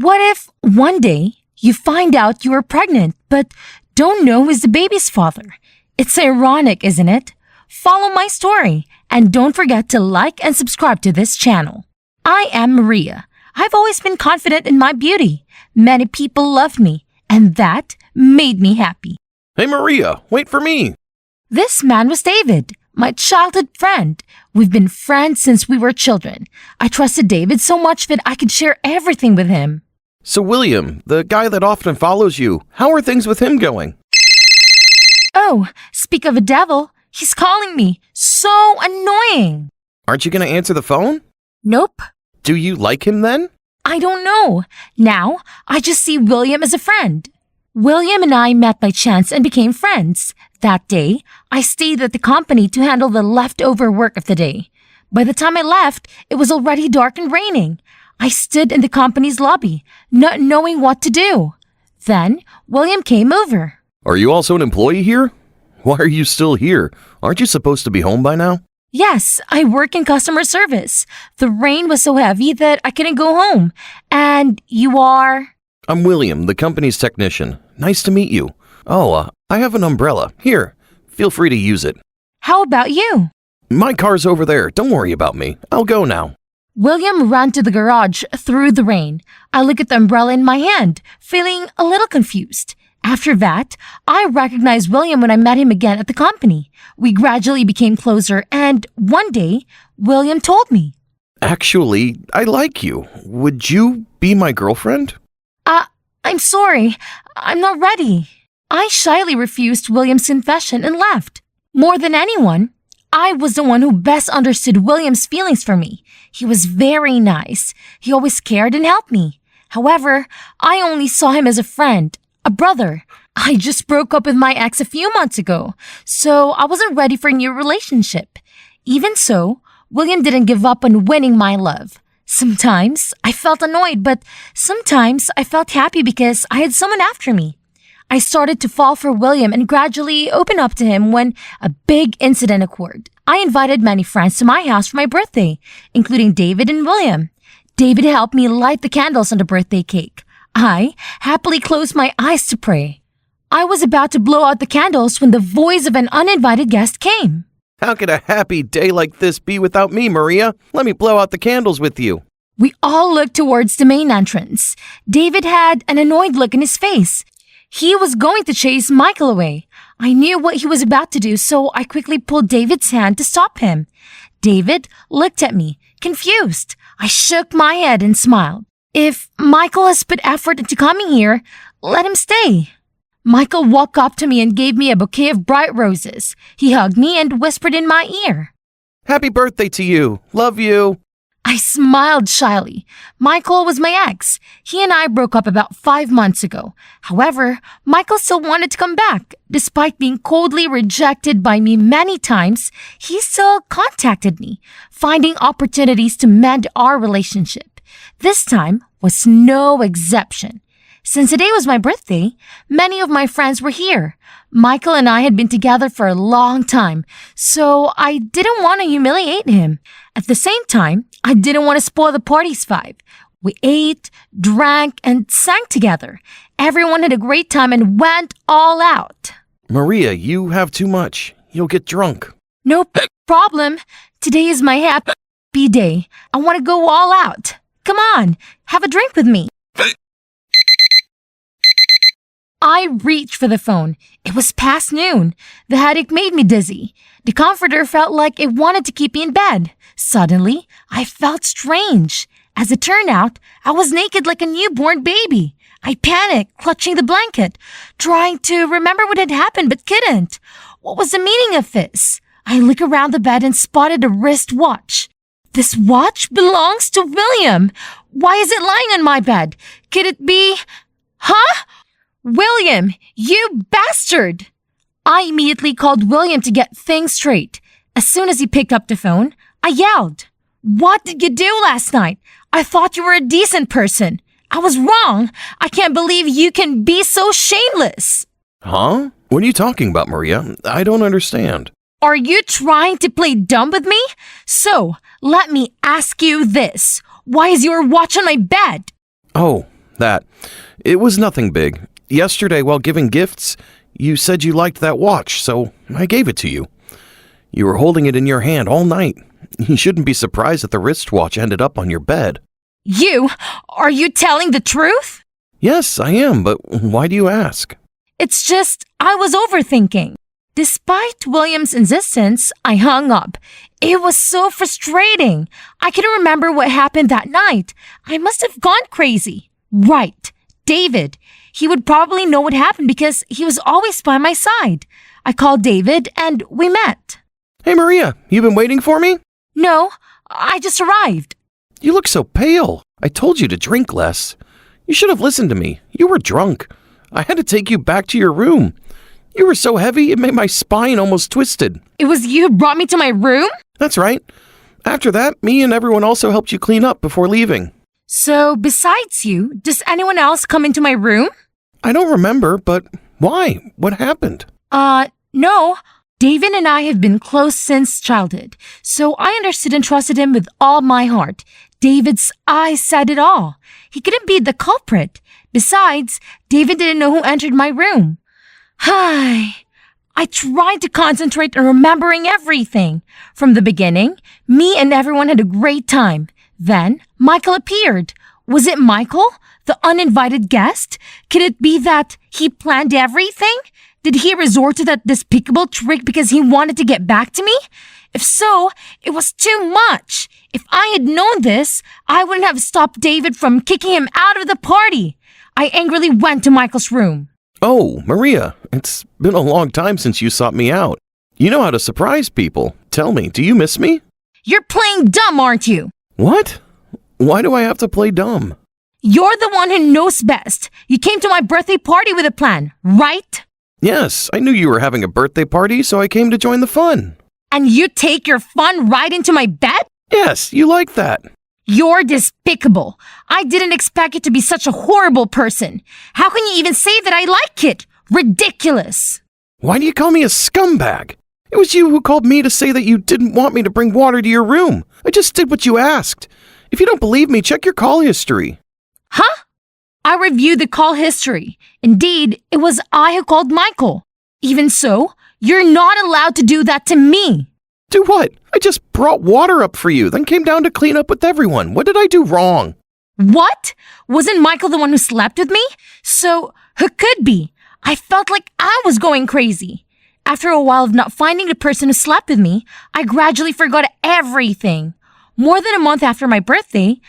What if one day you find out you are pregnant but don't know who's the baby's father? It's ironic, isn't it? Follow my story and don't forget to like and subscribe to this channel. I am Maria. I've always been confident in my beauty. Many people loved me, and that made me happy. Hey Maria, wait for me. This man was David, my childhood friend. We've been friends since we were children. I trusted David so much that I could share everything with him. So William, the guy that often follows you, how are things with him going? Oh, speak of a devil, he's calling me. So annoying. Aren't you going to answer the phone? Nope. Do you like him then? I don't know. Now, I just see William as a friend. William and I met by chance and became friends. That day, I stayed at the company to handle the leftover work of the day. By the time I left, it was already dark and raining. I stood in the company's lobby, not knowing what to do. Then, William came over. Are you also an employee here? Why are you still here? Aren't you supposed to be home by now? Yes, I work in customer service. The rain was so heavy that I couldn't go home. And you are? I'm William, the company's technician. Nice to meet you. Oh, I have an umbrella. Here, feel free to use it. How about you? My car's over there. Don't worry about me. I'll go now. William ran to the garage through the rain. I look at the umbrella in my hand, feeling a little confused. After that, I recognized William when I met him again at the company. We gradually became closer, and one day, William told me. Actually, I like you. Would you be my girlfriend? I'm sorry. I'm not ready. I shyly refused William's confession and left. More than anyone, I was the one who best understood William's feelings for me. He was very nice. He always cared and helped me. However, I only saw him as a friend, a brother. I just broke up with my ex a few months ago, so I wasn't ready for a new relationship. Even so, William didn't give up on winning my love. Sometimes I felt annoyed, but sometimes I felt happy because I had someone after me. I started to fall for William and gradually open up to him when a big incident occurred. I invited many friends to my house for my birthday, including David and William. David helped me light the candles on the birthday cake. I happily closed my eyes to pray. I was about to blow out the candles when the voice of an uninvited guest came. How could a happy day like this be without me, Maria? Let me blow out the candles with you. We all looked towards the main entrance. David had an annoyed look in his face. He was going to chase Michael away. I knew what he was about to do, so I quickly pulled David's hand to stop him. David looked at me, confused. I shook my head and smiled. If Michael has put effort into coming here, let him stay. Michael walked up to me and gave me a bouquet of bright roses. He hugged me and whispered in my ear. Happy birthday to you. Love you. I smiled shyly. Michael was my ex. He and I broke up about 5 months ago. However, Michael still wanted to come back. Despite being coldly rejected by me many times, he still contacted me, finding opportunities to mend our relationship. This time was no exception. Since today was my birthday, many of my friends were here. Michael and I had been together for a long time, so I didn't want to humiliate him. At the same time, I didn't want to spoil the party's vibe. We ate, drank, and sang together. Everyone had a great time and went all out. Maria, you have too much. You'll get drunk. No problem. Today is my happy day. I want to go all out. Come on, have a drink with me. I reached for the phone. It was past noon. The headache made me dizzy. The comforter felt like it wanted to keep me in bed. Suddenly, I felt strange. As it turned out, I was naked like a newborn baby. I panicked, clutching the blanket, trying to remember what had happened but couldn't. What was the meaning of this? I looked around the bed and spotted a wrist watch. This watch belongs to William. Why is it lying on my bed? Could it be... Huh? William, you bastard! I immediately called William to get things straight. As soon as he picked up the phone, I yelled, "What did you do last night? I thought you were a decent person. I was wrong. I can't believe you can be so shameless." Huh? What are you talking about, Maria? I don't understand. Are you trying to play dumb with me? So, let me ask you this. Why is your watch on my bed? Oh, that. It was nothing big. Yesterday, while giving gifts, you said you liked that watch, so I gave it to you. You were holding it in your hand all night. You shouldn't be surprised that the wristwatch ended up on your bed. Are you telling the truth? Yes, I am, but why do you ask? It's just, I was overthinking. Despite William's insistence, I hung up. It was so frustrating. I couldn't remember what happened that night. I must have gone crazy. Right. David. He would probably know what happened because he was always by my side. I called David and we met. Hey, Maria, you been waiting for me? No, I just arrived. You look so pale. I told you to drink less. You should have listened to me. You were drunk. I had to take you back to your room. You were so heavy, it made my spine almost twisted. It was you who brought me to my room? That's right. After that, me and everyone also helped you clean up before leaving. So, besides you, does anyone else come into my room? I don't remember, but why? What happened? No. David and I have been close since childhood, so I understood and trusted him with all my heart. David's eyes said it all. He couldn't be the culprit. Besides, David didn't know who entered my room. Hi. I tried to concentrate on remembering everything. From the beginning, me and everyone had a great time. Then, Michael appeared. Was it Michael, the uninvited guest? Could it be that he planned everything? Did he resort to that despicable trick because he wanted to get back to me? If so, it was too much. If I had known this, I wouldn't have stopped David from kicking him out of the party. I angrily went to Michael's room. Oh, Maria, it's been a long time since you sought me out. You know how to surprise people. Tell me, do you miss me? You're playing dumb, aren't you? What? Why do I have to play dumb? You're the one who knows best. You came to my birthday party with a plan, right? Yes, I knew you were having a birthday party, so I came to join the fun. And you take your fun right into my bed? Yes, you like that. You're despicable. I didn't expect you to be such a horrible person. How can you even say that I like it? Ridiculous. Why do you call me a scumbag? It was you who called me to say that you didn't want me to bring water to your room. I just did what you asked. If you don't believe me, check your call history. Huh? I reviewed the call history. Indeed, it was I who called Michael. Even so, you're not allowed to do that to me. Do what? I just brought water up for you, then came down to clean up with everyone. What did I do wrong? What? Wasn't Michael the one who slept with me? So, who could be? I felt like I was going crazy. After a while of not finding the person who slept with me, I gradually forgot everything. More than a month after my birthday,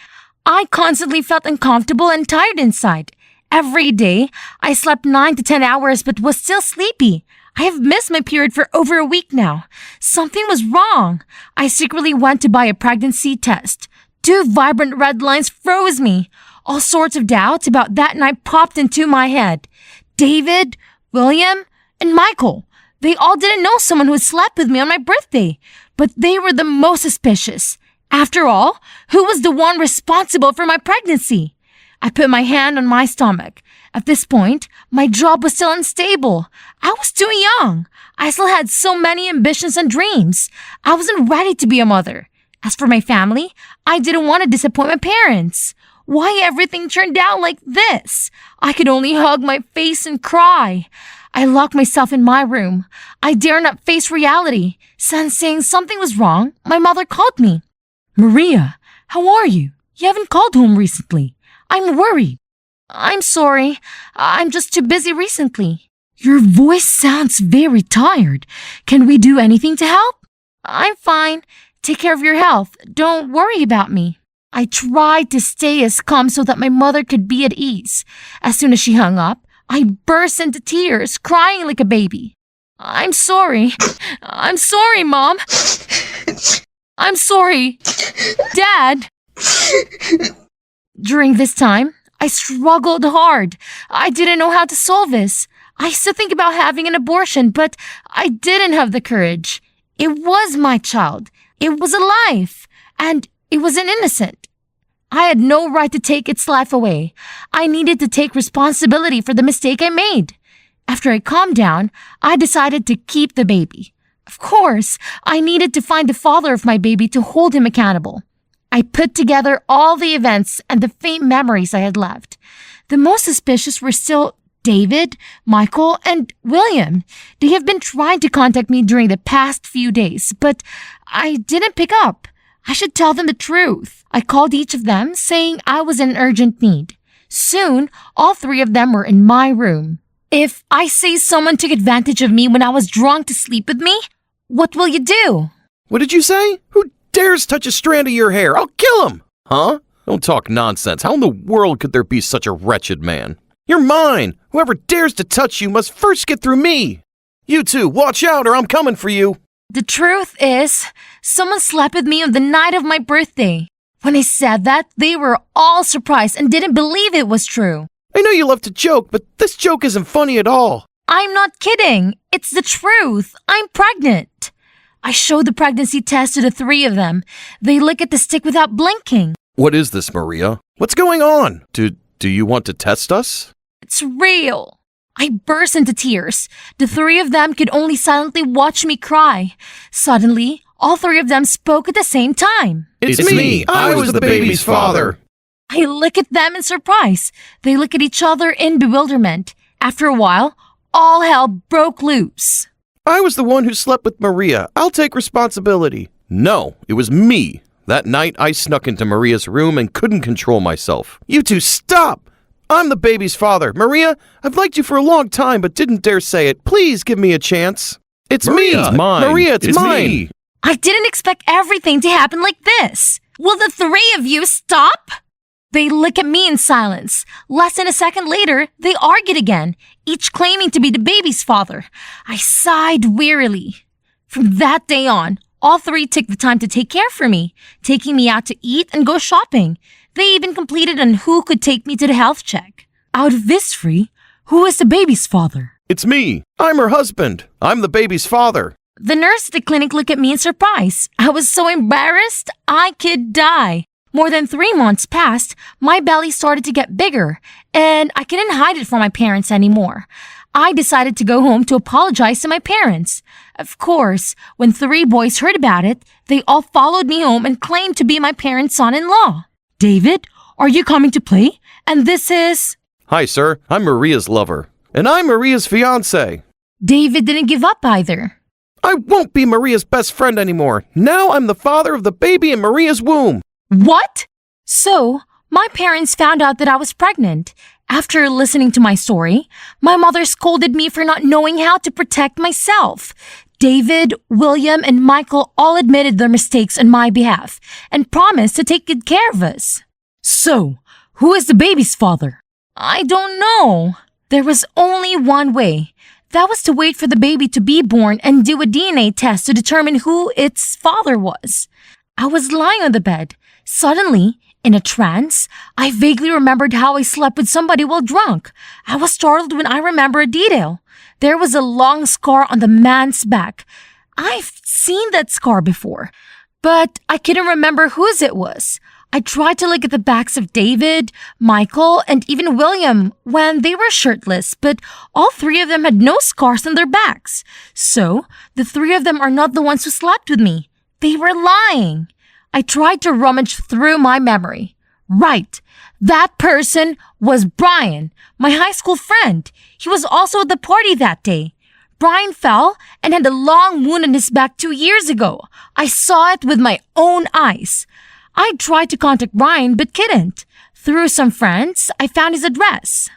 I constantly felt uncomfortable and tired inside. Every day, I slept 9 to 10 hours but was still sleepy. I have missed my period for over a week now. Something was wrong. I secretly went to buy a pregnancy test. 2 vibrant red lines froze me. All sorts of doubts about that night popped into my head. David, William, and Michael. They all didn't know someone who slept with me on my birthday, but they were the most suspicious. After all, who was the one responsible for my pregnancy? I put my hand on my stomach. At this point, my job was still unstable. I was too young. I still had so many ambitions and dreams. I wasn't ready to be a mother. As for my family, I didn't want to disappoint my parents. Why everything turned out like this? I could only hug my face and cry. I locked myself in my room. I dare not face reality. Sensing something was wrong, my mother called me. Maria, how are you? You haven't called home recently. I'm worried. I'm sorry. I'm just too busy recently. Your voice sounds very tired. Can we do anything to help? I'm fine. Take care of your health. Don't worry about me. I tried to stay as calm so that my mother could be at ease. As soon as she hung up, I burst into tears, crying like a baby. I'm sorry. I'm sorry, Mom. I'm sorry. Dad. During this time, I struggled hard. I didn't know how to solve this. I used to think about having an abortion, but I didn't have the courage. It was my child. It was alive. And it was an innocent. I had no right to take its life away. I needed to take responsibility for the mistake I made. After I calmed down, I decided to keep the baby. Of course, I needed to find the father of my baby to hold him accountable. I put together all the events and the faint memories I had left. The most suspicious were still David, Michael, and William. They have been trying to contact me during the past few days, but I didn't pick up. I should tell them the truth. I called each of them, saying I was in urgent need. Soon, all three of them were in my room. If I say someone took advantage of me when I was drunk to sleep with me, what will you do? What did you say? Who dares touch a strand of your hair? I'll kill him! Huh? Don't talk nonsense. How in the world could there be such a wretched man? You're mine! Whoever dares to touch you must first get through me! You two, watch out or I'm coming for you! The truth is, someone slept with me on the night of my birthday. When I said that, they were all surprised and didn't believe it was true. I know you love to joke, but this joke isn't funny at all. I'm not kidding. It's the truth. I'm pregnant. I showed the pregnancy test to the three of them. They look at the stick without blinking. What is this, Maria? What's going on? Do you want to test us? It's real. I burst into tears. The three of them could only silently watch me cry. Suddenly, all three of them spoke at the same time. It's me. I was the baby's father. I look at them in surprise. They look at each other in bewilderment. After a while, all hell broke loose. I was the one who slept with Maria. I'll take responsibility. No, it was me. That night, I snuck into Maria's room and couldn't control myself. You two, stop! I'm the baby's father. Maria, I've liked you for a long time, but didn't dare say it. Please give me a chance. It's Maria, me. it's mine. Maria, it's mine. Me. I didn't expect everything to happen like this. Will the three of you stop? They look at me in silence. Less than a second later, they argued again, each claiming to be the baby's father. I sighed wearily. From that day on, all three took the time to take care for me, taking me out to eat and go shopping. They even completed on who could take me to the health check. Out of this three, who is the baby's father? It's me. I'm her husband. I'm the baby's father. The nurse at the clinic looked at me in surprise. I was so embarrassed, I could die. More than 3 months passed, my belly started to get bigger, and I couldn't hide it from my parents anymore. I decided to go home to apologize to my parents. Of course, when 3 boys heard about it, they all followed me home and claimed to be my parents' son-in-law. David, are you coming to play? And this is... Hi, sir. I'm Maria's lover. And I'm Maria's fiancé. David didn't give up either. I won't be Maria's best friend anymore. Now I'm the father of the baby in Maria's womb. What? So, my parents found out that I was pregnant. After listening to my story, my mother scolded me for not knowing how to protect myself. David, William, and Michael all admitted their mistakes on my behalf and promised to take good care of us. So, who is the baby's father? I don't know. There was only one way. That was to wait for the baby to be born and do a DNA test to determine who its father was. I was lying on the bed. Suddenly, in a trance, I vaguely remembered how I slept with somebody while drunk. I was startled when I remembered a detail. There was a long scar on the man's back. I've seen that scar before, but I couldn't remember whose it was. I tried to look at the backs of David, Michael, and even William when they were shirtless, but all 3 of them had no scars on their backs. So, the 3 of them are not the ones who slept with me. They were lying. I tried to rummage through my memory. Right. That person was Brian, my high school friend. He was also at the party that day. Brian fell and had a long wound on his back 2 years ago. I saw it with my own eyes. I tried to contact Brian but couldn't. Through some friends, I found his address.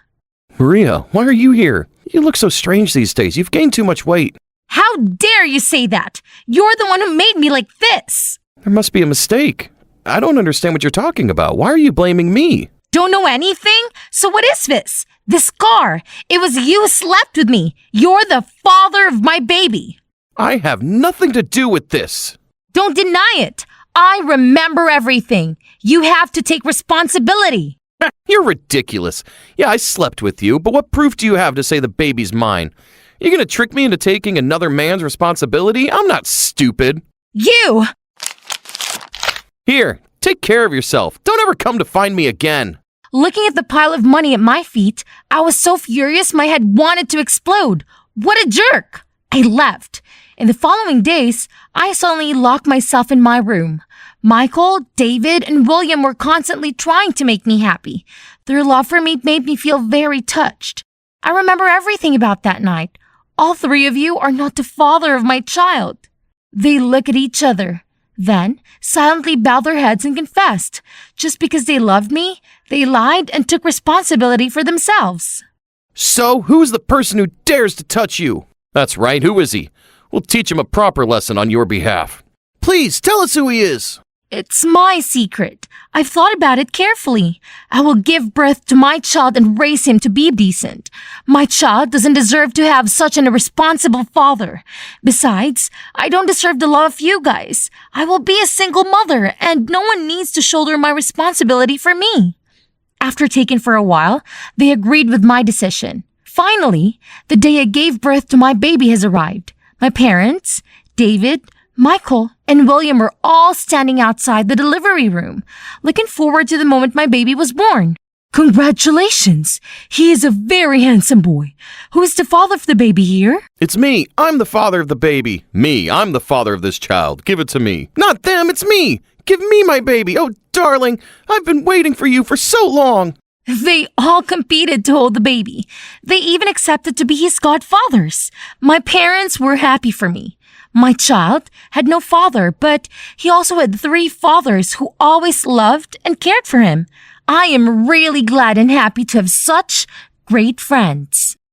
Maria, why are you here? You look so strange these days. You've gained too much weight. How dare you say that? You're the one who made me like this. There must be a mistake. I don't understand what you're talking about. Why are you blaming me? Don't know anything? So what is this? The scar. It was you who slept with me. You're the father of my baby. I have nothing to do with this. Don't deny it. I remember everything. You have to take responsibility. You're ridiculous. Yeah, I slept with you, but what proof do you have to say the baby's mine? You're gonna trick me into taking another man's responsibility? I'm not stupid. You! Here, take care of yourself. Don't ever come to find me again. Looking at the pile of money at my feet, I was so furious my head wanted to explode. What a jerk! I left. In the following days, I suddenly locked myself in my room. Michael, David, and William were constantly trying to make me happy. Their love for me made me feel very touched. I remember everything about that night. All three of you are not the father of my child. They look at each other, then silently bowed their heads and confessed. Just because they loved me, they lied and took responsibility for themselves. So, who's the person who dares to touch you? That's right, who is he? We'll teach him a proper lesson on your behalf. Please, tell us who he is. It's my secret. I've thought about it carefully. I will give birth to my child and raise him to be decent. My child doesn't deserve to have such an irresponsible father. Besides, I don't deserve the love of you guys. I will be a single mother, and no one needs to shoulder my responsibility for me. After taking for a while, they agreed with my decision. Finally, the day I gave birth to my baby has arrived. My parents, David, Michael, and William were all standing outside the delivery room, looking forward to the moment my baby was born. Congratulations! He is a very handsome boy. Who is the father of the baby here? It's me. I'm the father of the baby. Me. I'm the father of this child. Give it to me. Not them. It's me. Give me my baby. Oh, darling. I've been waiting for you for so long. They all competed to hold the baby. They even accepted to be his godfathers. My parents were happy for me. My child had no father, but he also had three fathers who always loved and cared for him. I am really glad and happy to have such great friends.